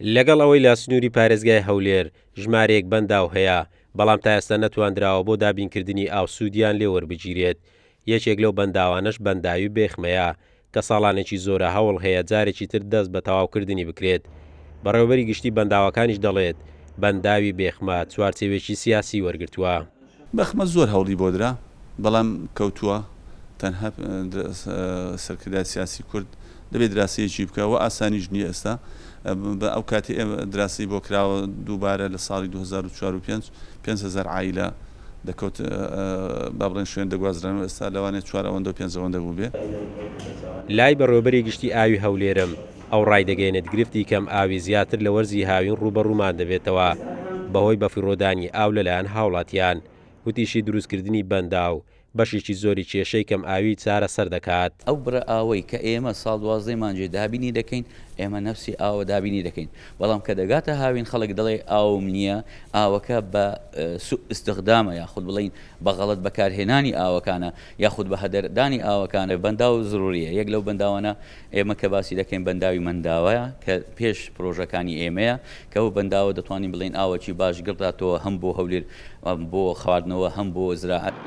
لەگەڵ ئەوەی لا سنووری پارێزگای هەولێر ژمارەیەک بەنداو هەیە بەڵام تا ئێستا نەتوانراوە بۆ دابینکردنی ئاوسوودیان لێ وەربگیرێت. یەکێک لەو بەنداوانەش بەنداوی بێخمەیە کە ساڵانێکی زۆرە هەوڵ هەیە جارێکی تر دەست بە تەواوکردنی بکرێت. بەڕێوەبەری گشتی بەنداوەکانیش دەڵێت بەنداوی بێخمە چوارچێوێکی سیاسی وەرگرتووە. بەخمە زۆر هەوڵی بۆ درا بەڵام کەوتووە تەنها سەرکردای سیاسی کورد دەبێت دراسەیەکی بکەوە ئاسانیش نییە ئێستا بە ئەو کاتی دراسی بۆ کراوە دووبارە لە ساڵی 2045 عایلە دەکەوت با بڵێن شوێن دەگوازرانەوە ئێستا لەوانێت 4 ئەوەندە و 5 ئەوەندە بوو بێ. لای بەڕێوەبەری گشتی ئاوی هەولێرم ئەو ڕایدەگەێنێت گرفتی کەم ئاوی زیاتر لە وەرزی هاوین ڕوبەڕوومان دەبێتەوە بەهۆی بەفیڕۆدانی ئاو لەلایەن هاوڵاتیان. وتیشی دروستکردنی بەنداو بەشێکی زۆری کێشەی کەم ئاوی چارە سەر دەکات. ئەو برە ئاوەی کە ئێمە ساڵ 12 مانجێ دابینی دەکەین ئێمە نەفسی ئاوە دابینی دەکەین بەڵام کە دەگاتە هاوین خەڵک دەڵێ ئاوم نییە ئاوەکە بە ئستخدامە یاخود بڵین بە غەڵەت بەکارهێنانی ئاوەکانە یاخود بە هەدەردانی ئاوەکانە بەنداو زروریە. یەک لەو بەنداوانە ئێمە کە باسی دەکەین بەنداوی منداوەیە کە پێش پرۆژەکانی ئێمەیە کە ئەو بەنداوە دەتوانین بڵین ئاوەکی باش گرداتەوە هەم بۆ هەولێر بۆ خواردنەوە هەم بۆ زراعەت.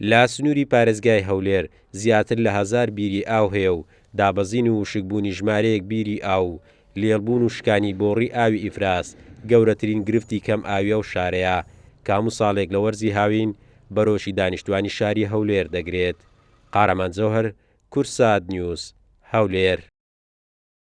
لا سنووری پارێزگای هەولێر زیاتر لە 1000 بیری ئاو هەیە و دابەزین و وشکبوونی ژمارەیەک بیری ئاو لێڵبوون و شکانی بۆڕی ئاوی ئیفراس گەورەترین گرفتی کەم ئاویە و شارەیە کە هەموو ساڵێک لە وەرزی هاوین بەرۆشی دانیشتوانی شاری هەولێر دەگرێت. قارەمان جەوهەر، کورسات نیوز، هەولێر.